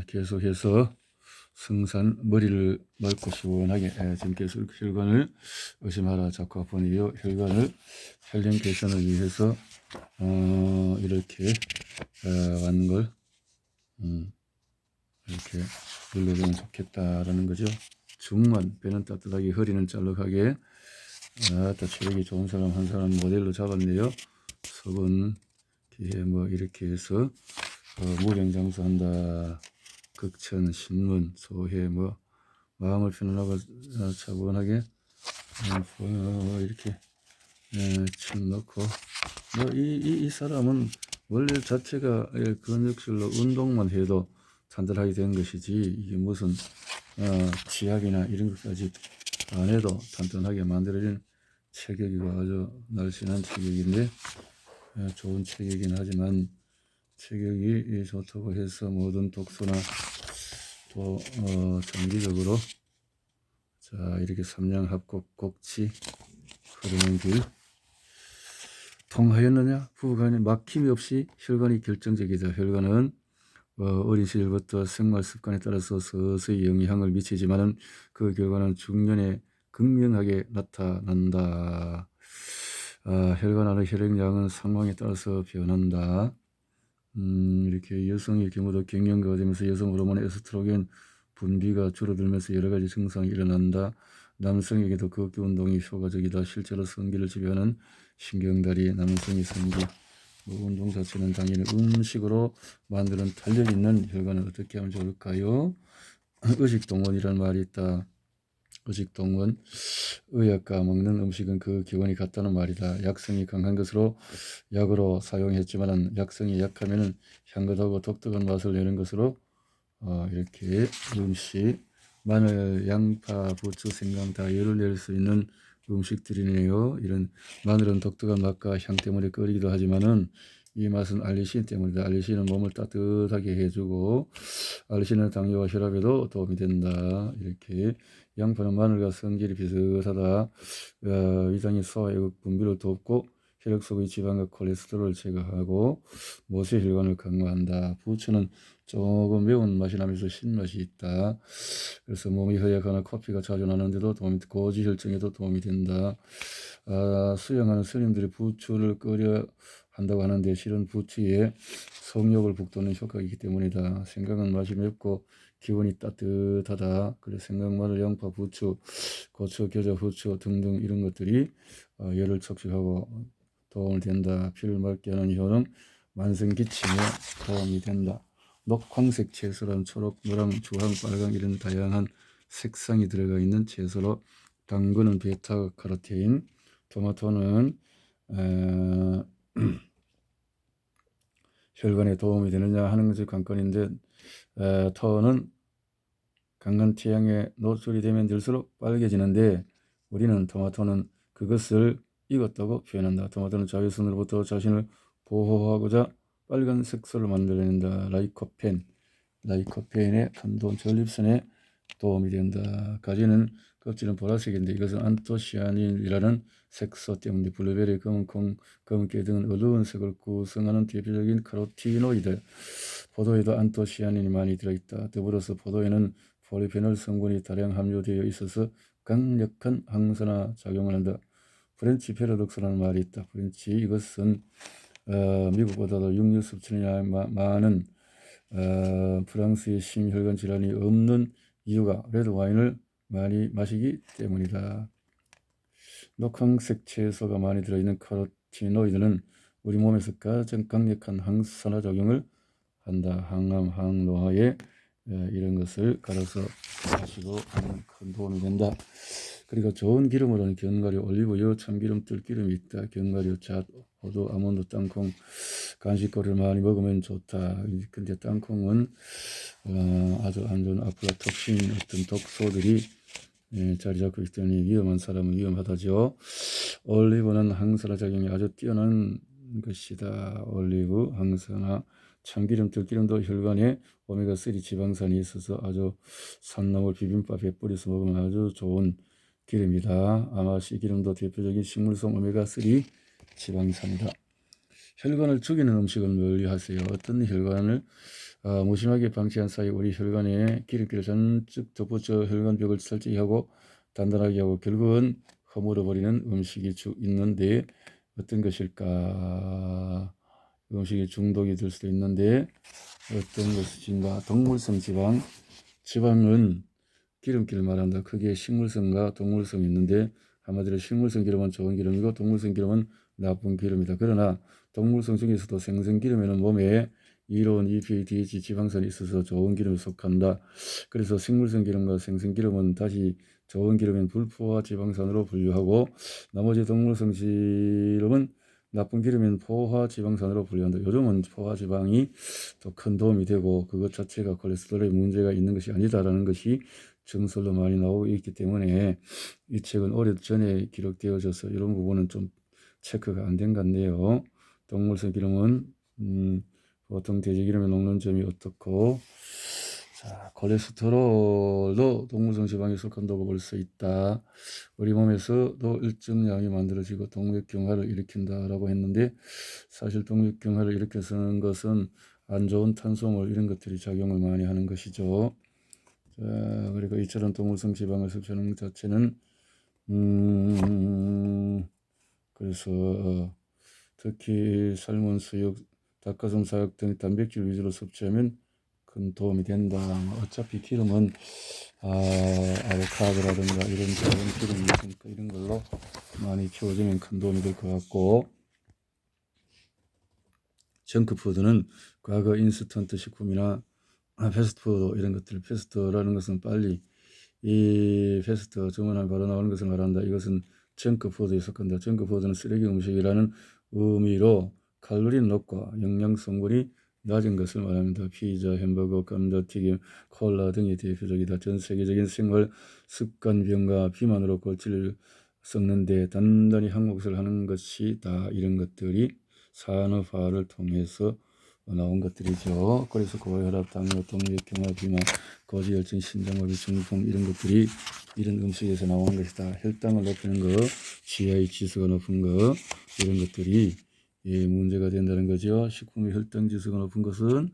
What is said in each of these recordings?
계속해서 머리를 맑고 시원하게 지금 계속 혈관을 의심하라 자쿠아포니요. 혈관을 혈관 개선을 위해서 이렇게 왔는 걸 이렇게 눌러주면 좋겠다라는 거죠. 중만 배는 따뜻하게 허리는 짤록하게 체력이 좋은 사람 한 사람 모델로 잡았네요. 속은 기회 이렇게 해서 무병장수한다. 극천 신문 소회 마음을 편안하고 차분하게 이렇게 침 넣고 이 사람은 원래 자체가 근육질로 운동만 해도 단단하게 된 것이지 이게 무슨 치약이나 이런 것까지 안 해도 단단하게 만들어진 체격이고 아주 날씬한 체격인데 좋은 체격이긴 하지만 체격이 좋다고 해서 모든 독소나 또 장기적으로 자 이렇게 삼양합곡 곡치 흐르는 길 통하였느냐? 후간에 막힘이 없이 혈관이 결정적이다. 혈관은 어린 시절부터 생활 습관에 따라서 서서히 영향을 미치지만은 그 결과는 중년에 극명하게 나타난다. 혈관 안의 혈액량은 상황에 따라서 변한다. 이렇게 여성의 경우도 갱년기가 되면서 여성 호르몬 에스트로겐 분비가 줄어들면서 여러 가지 증상이 일어난다. 남성에게도 극기 운동이 효과적이다. 실제로 성기를 지배하는 신경다리, 남성의 성기, 운동 자체는 당연히 음식으로 만드는 탄력 있는 혈관을 어떻게 하면 좋을까요? 의식동원이라는 말이 있다. 의식동원, 의약과 먹는 음식은 그 기원이 같다는 말이다. 약성이 강한 것으로 약으로 사용했지만 약성이 약하면 향긋하고 독특한 맛을 내는 것으로 이렇게 음식, 마늘, 양파, 부추, 생강 다 열을 낼 수 있는 음식들이네요. 이런 마늘은 독특한 맛과 향 때문에 끓이기도 하지만은 이 맛은 알리신 때문이다. 알리신은 몸을 따뜻하게 해주고 알리신은 당뇨와 혈압에도 도움이 된다. 이렇게 양파는 마늘과 성질이 비슷하다. 위장의 소화, 애국 분비를 돕고 혈액 속의 지방과 콜레스테롤을 제거하고 모세 혈관을 강화한다. 부추는 조금 매운 맛이 나면서 신맛이 있다. 그래서 몸이 허약하나 코피가 자주 나는데도 고지 혈증에도 도움이 된다. 수영하는 스님들이 부추를 끓여 한다고 하는데 실은 부추에 성욕을 북돋는 효과가 있기 때문이다. 생강은 맛이 맵고 기운이 따뜻하다. 그래서 생강, 마늘, 양파, 부추, 고추, 겨자, 후추 등등 이런 것들이 열을 촉촉하고 도움이 된다. 피를 맑게 하는 효능, 만성 기침에 도움이 된다. 녹황색 채소란 초록, 노랑, 주황, 빨강 이런 다양한 색상이 들어가 있는 채소로 당근은 베타카로틴, 토마토는 혈관에 도움이 되느냐 하는 것이 관건인데 토는 강한 태양에 노출이 되면 될수록 빨개지는데 우리는 토마토는 그것을 익었다고 표현한다. 토마토는 자외선으로부터 자신을 보호하고자 빨간 색소를 만들어낸다. 라이코펜의 탄돈 전립선에 도움이 된다. 가지는 껍질은 보라색인데 이것은 안토시아닌이라는 색소 때문에 블루베리, 검은콩, 검은깨 등은 어두운 색을 구성하는 대표적인 카로티노이드. 포도에도 안토시아닌이 많이 들어있다. 더불어서 포도에는 폴리페놀 성분이 다량 함유되어 있어서 강력한 항산화 작용을 한다. 프렌치 패러독스라는 말이 있다. 프렌치 이것은 미국보다도 육류 섭취량이 많은 프랑스의 심혈관 질환이 없는 이유가 레드 와인을 많이 마시기 때문이다. 녹황색 채소가 많이 들어있는 카로티노이드는 우리 몸에서 가장 강력한 항산화 작용을 한다. 항암, 항노화에 이런 것을 갈아서 마시고 하면 큰 도움이 된다. 그리고 좋은 기름으로는 견과류, 올리브유, 참기름, 들기름이 있다. 견과류, 잣, 호두, 아몬드, 땅콩, 간식거리를 많이 먹으면 좋다. 근데 땅콩은 아주 안 좋은 아플라톡신 어떤 독소들이 자리 잡고 있기 때문에 위험한 사람은 위험하다죠. 올리브는 항산화 작용이 아주 뛰어난 것이다. 올리브, 항산화, 참기름, 들기름도 혈관에 오메가3 지방산이 있어서 아주 산나물 비빔밥에 뿌려서 먹으면 아주 좋은 기름이다. 아마씨 기름도 대표적인 식물성 오메가3 지방산이다. 혈관을 죽이는 음식을 멀리하세요. 어떤 혈관을 무심하게 방치한 사이 우리 혈관에 기름기를 잔뜩 덮어져 혈관벽을 철저히 하고 단단하게 하고 결국은 허물어버리는 음식이 있는데 어떤 것일까? 음식이 중독이 될 수도 있는데 어떤 것인가? 동물성 지방. 지방은 기름기를 말한다. 크게 식물성과 동물성이 있는데 한마디로 식물성 기름은 좋은 기름이고 동물성 기름은 나쁜 기름이다. 그러나 동물성 중에서도 생선기름에는 몸에 이로운 EPA, DHA 지방산이 있어서 좋은 기름에 속한다. 그래서 식물성 기름과 생선기름은 다시 좋은 기름인 불포화 지방산으로 분류하고 나머지 동물성 기름은 나쁜 기름인 포화 지방산으로 분류한다. 요즘은 포화 지방이 더 큰 도움이 되고 그것 자체가 콜레스테롤에 문제가 있는 것이 아니다라는 것이 증설로 많이 나오고 있기 때문에 이 책은 오래전에 기록되어져서 이런 부분은 좀 체크가 안 된 것 같네요. 동물성 기름은 보통 돼지기름에 녹는 점이 어떻고, 자, 콜레스테롤도 동물성 지방에 속한다고 볼 수 있다. 우리 몸에서도 일정량이 만들어지고 동맥경화를 일으킨다라고 했는데 사실 동맥경화를 일으켜서는 것은 안 좋은 탄수화물 이런 것들이 작용을 많이 하는 것이죠. 자, 그리고 이처럼 동물성 지방을 섭취하는 것 자체는 그래서 특히 삶은 수육, 닭가슴살 등 단백질 위주로 섭취하면 큰 도움이 된다. 어차피 기름은 아보카도라든가 이런 좋은 기름이 있으니까 이런 걸로 많이 키워주면 큰 도움이 될 것 같고, 정크푸드는 과거 인스턴트 식품이나 패스트푸드 이런 것들, 패스트라는 것은 빨리 이 패스트 주문하면 바로 나오는 것을 말한다. 이것은 정크푸드에 속한다. 정크푸드는 쓰레기 음식이라는 의미로 칼로리는 높고 영양 성분이 낮은 것을 말합니다. 피자, 햄버거, 감자튀김, 콜라 등이 대표적이다. 전 세계적인 생활 습관병과 비만으로 골치를 썩는데 단단히 항목을 하는 것이다. 이런 것들이 산업화를 통해서 나온 것들이죠. 그래서 고혈압, 당뇨, 동맥경화, 비만, 고지혈증, 심장마비, 중풍 이런 것들이 이런 음식에서 나오는 것이다. 혈당을 높이는 거, GI 지수가 높은 거 이런 것들이 문제가 된다는 거죠. 식품의 혈당 지수가 높은 것은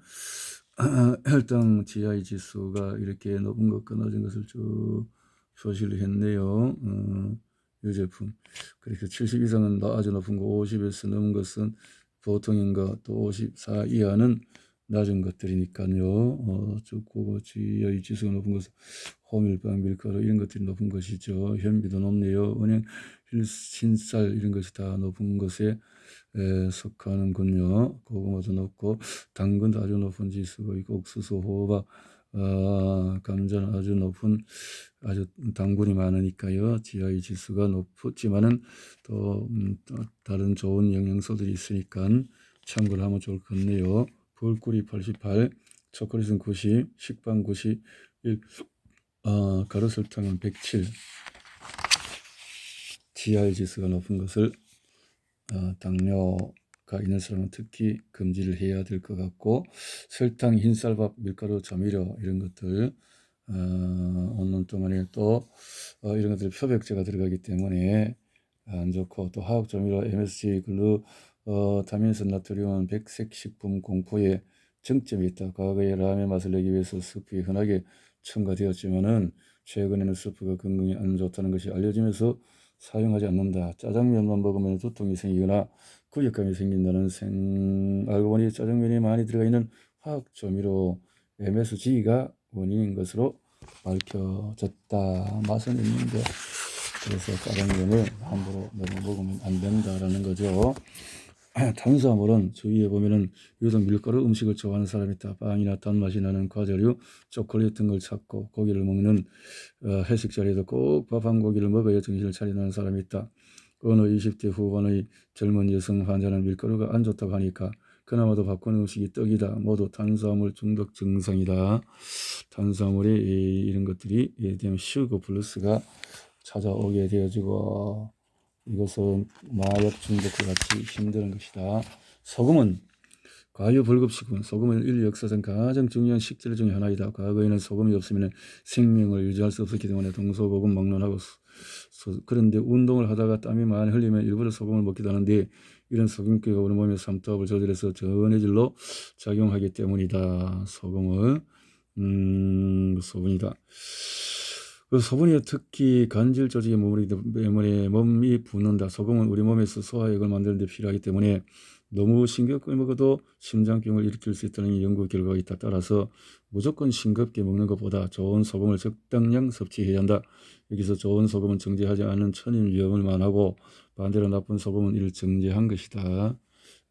혈당 GI 지수가 이렇게 높은 것과 낮은 것을 쭉 표시를 했네요. 이 제품. 그래서 70 이상은 아주 높은 거, 50에서 넘은 것은 보통인가, 또 54 이하는 낮은 것들이니까요. 좋고 GI 지수가 높은 것은 호밀빵, 밀가루 이런 것들이 높은 것이죠. 현미도 높네요. 은행, 흰쌀 이런 것이 다 높은 것에 속하는군요. 고구마도 높고 당근도 아주 높은 지수가 있고 옥수수, 호박, 감자는 아주 높은 아주 당분이 많으니까요. GI 지수가 높지만은 또 다른 좋은 영양소들이 있으니까 참고를 하면 좋을 것 같네요. 벌꿀이 88, 초콜릿은 90, 식빵 91, 가루설탕은 107. GI 지수가 높은 것을 당뇨가 있는 사람은 특히 금지를 해야 될 것 같고, 설탕, 흰쌀밥, 밀가루, 조미료 이런 것들 없는 동안에 또 이런 것들 표백제가 들어가기 때문에 안 좋고, 또 화학 조미료, MSG, 글루타민산 나트륨은 백색 식품 공포에 정점이 있다. 과거에 라면 맛을 내기 위해서 스프에 흔하게 첨가되었지만은 최근에는 스프가 건강에 안 좋다는 것이 알려지면서 사용하지 않는다. 짜장면만 먹으면 두통이 생기거나 구역감이 생긴다는 알고 보니 짜장면에 많이 들어가 있는 화학 조미료 MSG가 원인인 것으로 밝혀졌다. 맛은 있는데 그래서 짜장면을 함부로 너무 먹으면 안 된다라는 거죠. 탄수화물은 주위에 보면은 유독 밀가루 음식을 좋아하는 사람이 있다. 빵이나 단맛이 나는 과자류, 초콜릿 등 걸 찾고 고기를 먹는 회식 자리에도 꼭 밥 한 고기를 먹어야 정신을 차리는 사람이 있다. 어느 20대 후반의 젊은 여성 환자는 밀가루가 안 좋다고 하니까 그나마도 바꾸는 음식이 떡이다. 모두 탄수화물 중독 증상이다. 탄수화물이 이런 것들이 되면 슈거 플러스가 찾아오게 되어지고 이것은 마약 중독과 같이 힘든 것이다. 소금은 과유 불급식품, 소금은 인류 역사상 가장 중요한 식재료 중에 하나이다. 과거에는 소금이 없으면 생명을 유지할 수 없었기 때문에 동서고금 막론하고 그런데 운동을 하다가 땀이 많이 흘리면 일부러 소금을 먹기도 하는데 이런 소금기가 우리 몸의 삼투압을 조절해서 전해질로 작용하기 때문이다. 소분이다. 그 소분이 특히 간질 조직에 머무르기 때문에 몸이 붓는다. 소금은 우리 몸에서 소화액을 만드는 데 필요하기 때문에 너무 싱겁게 먹어도 심장병을 일으킬 수 있다는 연구 결과가 있다. 따라서 무조건 싱겁게 먹는 것보다 좋은 소금을 적당량 섭취해야 한다. 여기서 좋은 소금은 정제하지 않은 천연 위험을 만하고 반대로 나쁜 소금은 이를 정제한 것이다.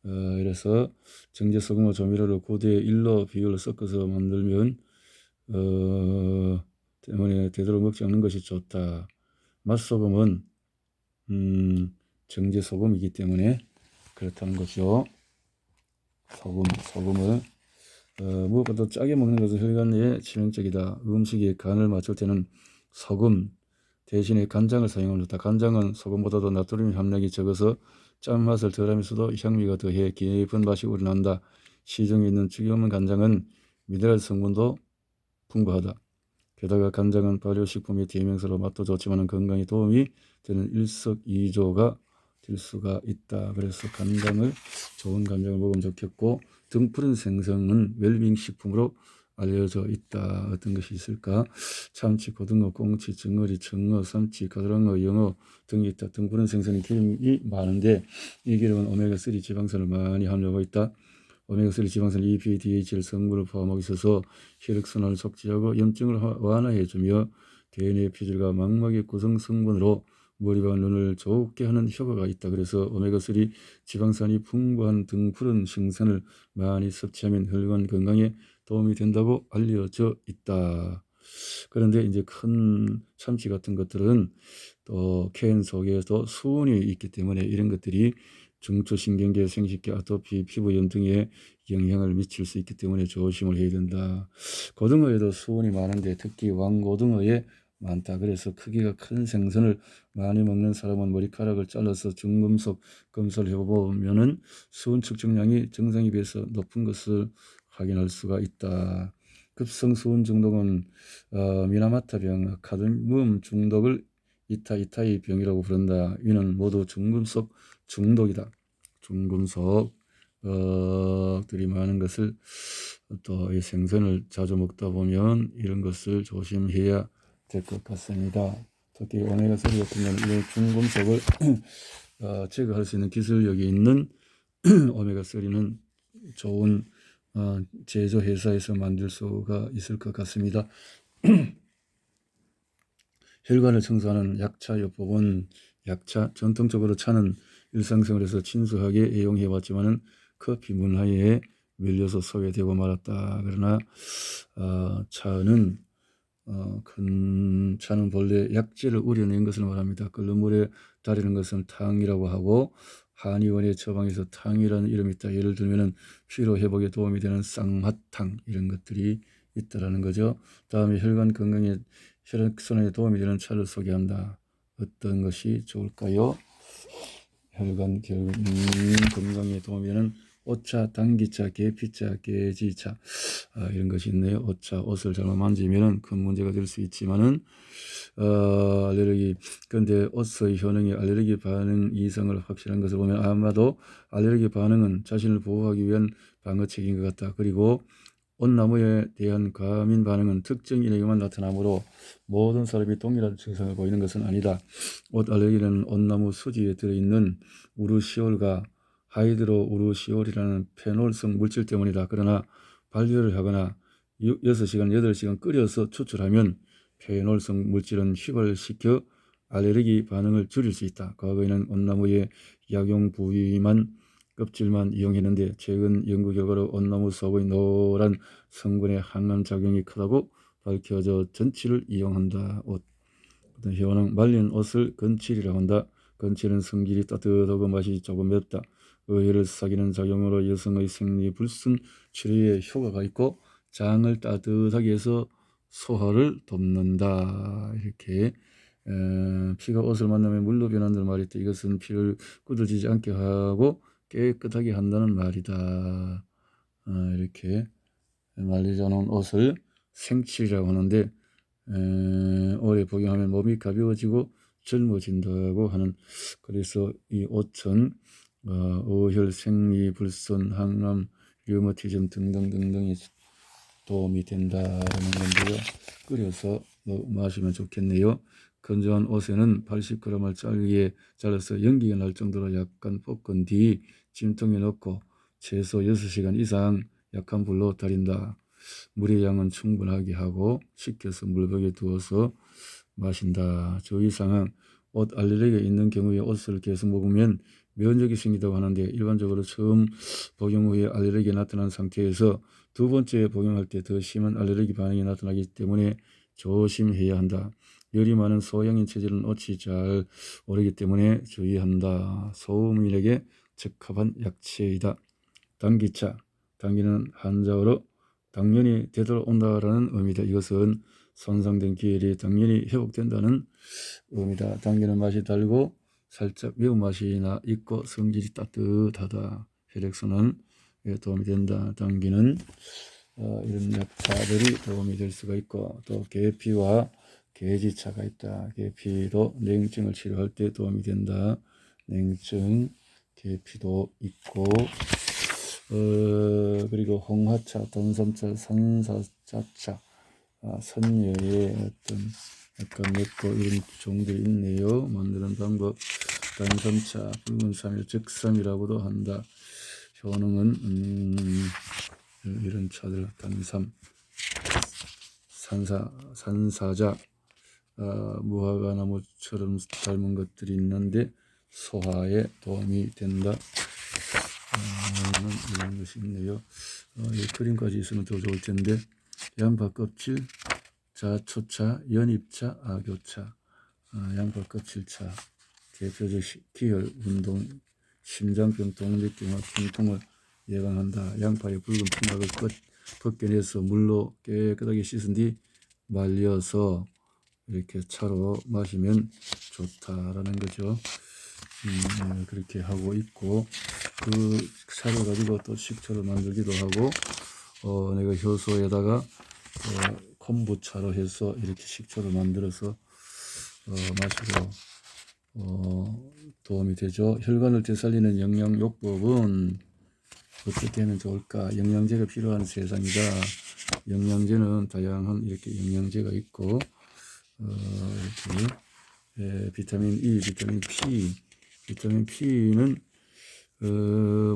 그래서 정제 소금과 조미료를 9대1로 비율로 섞어서 만들면 때문에 되도록 먹지 않는 것이 좋다. 맛소금은 정제 소금이기 때문에 그렇다는 거죠. 소금을 무엇보다 짜게 먹는 것은 혈관에 치명적이다. 음식에 간을 맞출 때는 소금 대신에 간장을 사용합니다. 간장은 소금보다도 나트륨 함량이 적어서 짠맛을 덜하면서도 향미가 더해 깊은 맛이 우러난다. 시중에 있는 죽여먹는 간장은 미네랄 성분도 풍부하다. 게다가 간장은 발효식품의 대명사로 맛도 좋지만 건강에 도움이 되는 일석이조가 될 수가 있다. 그래서 좋은 간장을 먹으면 좋겠고 등푸른 생선은 웰빙 식품으로 알려져 있다. 어떤 것이 있을까? 참치, 고등어, 꽁치, 증어리, 청어, 삼치, 가라lang어, 영어 등이 있다. 등푸른 생선이 기름이 많은데 이 기름은 오메가3 지방산을 많이 함유하고 있다. 오메가3 지방산 EPA, DHL 성분을 포함하고 있어서 혈액순환을 촉진하고 염증을 완화해주며 DNA 피질과 망막의 구성 성분으로 머리와 눈을 좋게 하는 효과가 있다. 그래서 오메가3 지방산이 풍부한 등푸른 생선을 많이 섭취하면 혈관 건강에 도움이 된다고 알려져 있다. 그런데 이제 큰 참치 같은 것들은 또 캔 속에도 수은이 있기 때문에 이런 것들이 중추신경계, 생식기, 아토피, 피부염 등에 영향을 미칠 수 있기 때문에 조심을 해야 된다. 고등어에도 수은이 많은데 특히 왕고등어에 많다. 그래서 크기가 큰 생선을 많이 먹는 사람은 머리카락을 잘라서 중금속 검사를 해보면은 수은 측정량이 정상에 비해서 높은 것을 확인할 수가 있다. 급성 수은 중독은 미나마타병, 카드뮴 중독을 이타이 병이라고 부른다. 이는 모두 중금속 중독이다. 중금속들이 많은 것을 또 이 생선을 자주 먹다 보면 이런 것을 조심해야 될 것 같습니다. 특히 오메가3 같은 경우는 이런 중금속을 제거할 수 있는 기술력이 있는 오메가3는 좋은 제조 회사에서 만들 수가 있을 것 같습니다. 혈관을 청소하는 약차요법은 전통적으로 차는 일상생활에서 친숙하게 애용해 왔지만은 커피 문화에 밀려서 소외되고 말았다. 그러나 차는 본래 약재를 우려낸 것을 말합니다. 끓는 물에 달이는 것은 탕이라고 하고 한의원에 처방해서 탕이라는 이름이 있다. 예를 들면은 피로 회복에 도움이 되는 쌍화탕 이런 것들이 있다라는 거죠. 다음에 혈관 건강에 혈액순환에 도움이 되는 차를 소개한다. 어떤 것이 좋을까요? 혈관 건강에 도움이 되는 오차, 당기차, 계피차, 계지차 이런 것이 있네요. 옷을 잘못 만지면 큰 문제가 될 수 있지만은 알레르기 그런데 옷의 효능이 알레르기 반응 이상을 확실한 것을 보면 아마도 알레르기 반응은 자신을 보호하기 위한 방어책인 것 같다. 그리고 온나무에 대한 과민 반응은 특정 인에게만 나타나므로 모든 사람이 동일한 증상을 보이는 것은 아니다. 옷 알레르기는 온나무 수지에 들어있는 우르시올과 하이드로 우르시올이라는 페놀성 물질 때문이다. 그러나 발효를 하거나 6시간, 8시간 끓여서 추출하면 페놀성 물질은 휘발시켜 알레르기 반응을 줄일 수 있다. 과거에는 온나무의 약용 부위만 껍질만 이용했는데 최근 연구 결과로 온나무 속의 노란 성분의 항암 작용이 크다고 밝혀져 전치를 이용한다. 효능 말린 옷을 건칠이라고 한다. 건칠은 성질이 따뜻하고 맛이 조금 맵다. 의외를 사귀는 작용으로 여성의 생리불순 치료에 효과가 있고 장을 따뜻하게 해서 소화를 돕는다. 이렇게 피가 옷을 만나면 물로 변한다는 말이 있다. 이것은 피를 굳어지지 않게 하고 깨끗하게 한다는 말이다. 이렇게 말려져 놓은 옷을 생칠이라고 하는데 오래 복용하면 몸이 가벼워지고 젊어진다고 하는, 그래서 이 옷은 어혈, 생리, 불순, 항암, 류머티즘 등등등등이 도움이 된다는 건데요. 끓여서 마시면 좋겠네요. 건조한 옷에는 80g을 잘게 잘라서 연기가 날 정도로 약간 볶은 뒤 찜통에 넣고 최소 6시간 이상 약한 불로 달인다. 물의 양은 충분하게 하고 식혀서 물벽에 두어서 마신다. 주의사항: 옷 알레르기가 있는 경우에 옷을 계속 먹으면 면역이 생기다고 하는데, 일반적으로 처음 복용 후에 알레르기가 나타난 상태에서 두 번째 복용할 때 더 심한 알레르기 반응이 나타나기 때문에 조심해야 한다. 열이 많은 소형인 체질은 옷이 잘 오르기 때문에 주의한다. 소음인에게 적합한 약체이다. 당기차. 당기는 한자어로 당연히 되돌아온다라는 의미다. 이것은 손상된 기혈이 당연히 회복된다는 의미다. 당기는 맛이 달고 살짝 매운맛이 있고 성질이 따뜻하다. 혈액순환에 도움이 된다. 당기는 이런 약차들이 도움이 될 수가 있고, 또 계피와 계지차가 있다. 계피도 냉증을 치료할 때 도움이 된다. 냉증, 계피도 있고, 그리고 홍화차, 단삼차, 산사자차, 선녀의 어떤 약간 맵고 이런 종들이 있네요. 만드는 방법: 단삼차, 붉은 삼일, 즉삼이라고도 한다. 효능은 이런 차들, 단삼, 산사자, 무화과나무처럼 닮은 것들이 있는데 소화에 도움이 된다. 이런 것이 있네요. 크림까지 있으면 더 좋을 텐데. 양파 껍질, 자초차, 연잎차, 악교차, 양파 껍질차. 대표적 기혈 운동, 심장병, 동맥경화, 통통을 예방한다. 양파의 붉은 피막을 벗겨내서 물로 깨끗하게 씻은 뒤 말려서 이렇게 차로 마시면 좋다라는 거죠. 그렇게 하고 있고, 그 차를 가지고 또 식초를 만들기도 하고, 내가 효소에다가 콤부차로 해서 이렇게 식초를 만들어서 마시고 도움이 되죠. 혈관을 되살리는 영양요법은 어떻게 하면 좋을까? 영양제가 필요한 세상이다. 영양제는 다양한 이렇게 영양제가 있고, 이렇게 비타민 E, 비타민 P, 비타민 P는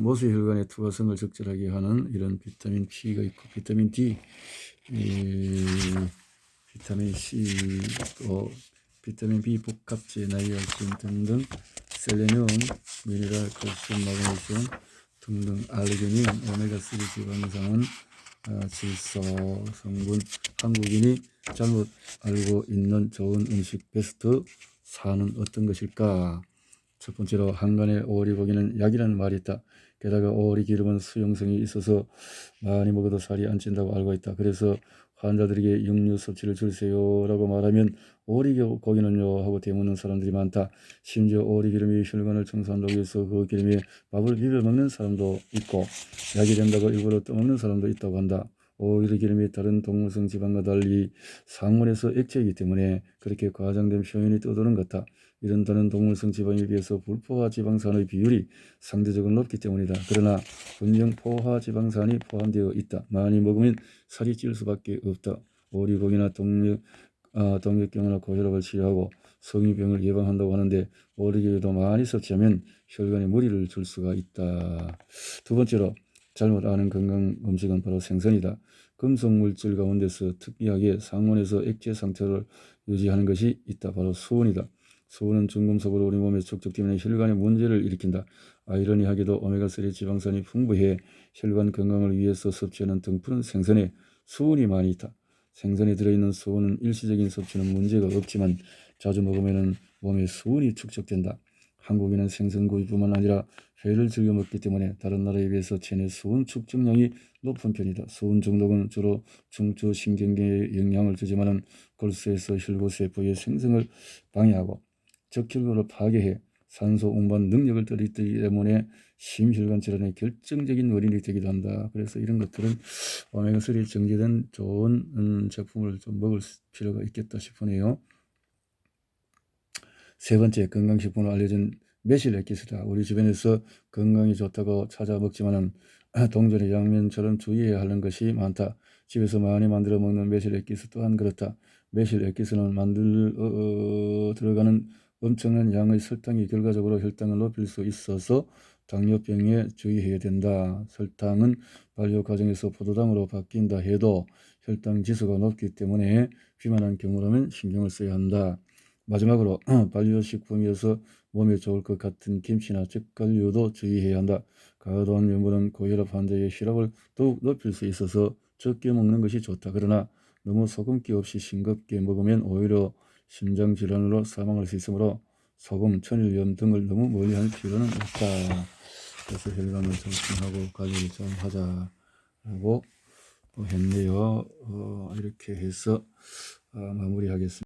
모세혈관의 투과성을 적절하게 하는 이런 비타민 P가 있고, 비타민 D, 비타민 C, 또 비타민 B 복합제, 나이아신 등등, 셀레늄, 미네랄, 칼슘, 마그네슘 등등, 알루미늄, 오메가3 지방산은 질소 성분. 한국인이 잘못 알고 있는 좋은 음식 베스트 4는 어떤 것일까? 첫 번째로, 한간의 오리고기는 약이라는 말이 있다. 게다가 오리 기름은 수용성이 있어서 많이 먹어도 살이 안 찐다고 알고 있다. 그래서 환자들에게 육류 섭취를 줄이세요라고 말하면 오리고기는요 하고 대묻는 사람들이 많다. 심지어 오리 기름이 혈관을 청소한다고 해서 그 기름에 밥을 비벼 먹는 사람도 있고, 약이 된다고 일부러 떠먹는 사람도 있다고 한다. 오리 기름이 다른 동물성 지방과 달리 상온에서 액체이기 때문에 그렇게 과장된 표현이 떠도는 것 같다. 이런 다른 동물성 지방에 비해서 불포화 지방산의 비율이 상대적으로 높기 때문이다. 그러나 분명 포화 지방산이 포함되어 있다. 많이 먹으면 살이 찔 수밖에 없다. 오리고기나 동맥경화나 고혈압을 치료하고 성인병을 예방한다고 하는데, 오리고기도 많이 섭취하면 혈관에 무리를 줄 수가 있다. 두 번째로, 잘못 아는 건강 음식은 바로 생선이다. 금속 물질 가운데서 특이하게 상온에서 액체 상태를 유지하는 것이 있다. 바로 수은이다. 수은은 중금속으로 우리 몸에 축적되면 혈관에 문제를 일으킨다. 아이러니하게도 오메가3 지방산이 풍부해 혈관 건강을 위해서 섭취하는 등푸른 생선에 수은이 많이 있다. 생선에 들어있는 수은은 일시적인 섭취는 문제가 없지만 자주 먹으면 몸에 수은이 축적된다. 한국인은 생선구이뿐만 아니라 회를 즐겨 먹기 때문에 다른 나라에 비해서 체내 수은 축적량이 높은 편이다. 수은 중독은 주로 중추신경계에 영향을 주지만은 골수에서 혈구세포의 생성을 방해하고 적혈구를 파괴해 산소 운반 능력을 떨어뜨리기 때문에 심혈관 질환의 결정적인 원인이 되기도 한다. 그래서 이런 것들은 오메가3 정제된 좋은 제품을 좀 먹을 필요가 있겠다 싶으네요. 세 번째, 건강식품으로 알려진 매실 엑기스다. 우리 주변에서 건강이 좋다고 찾아 먹지만은 동전의 양면처럼 주의해야 하는 것이 많다. 집에서 많이 만들어 먹는 매실 엑기스 또한 그렇다. 매실 엑기스는 들어가는 엄청난 양의 설탕이 결과적으로 혈당을 높일 수 있어서 당뇨병에 주의해야 된다. 설탕은 발효 과정에서 포도당으로 바뀐다 해도 혈당 지수가 높기 때문에 비만한 경우라면 신경을 써야 한다. 마지막으로 발효식품이어서 몸에 좋을 것 같은 김치나 젓갈류도 주의해야 한다. 과도한 염분은 고혈압 환자의 혈압을 더욱 높일 수 있어서 적게 먹는 것이 좋다. 그러나 너무 소금기 없이 싱겁게 먹으면 오히려 심장질환으로 사망할 수 있으므로 소금, 천일염 등을 너무 멀리할 필요는 없다. 그래서 혈관을 정신하고 관리를 좀 하자라고 했네요. 이렇게 해서 마무리하겠습니다.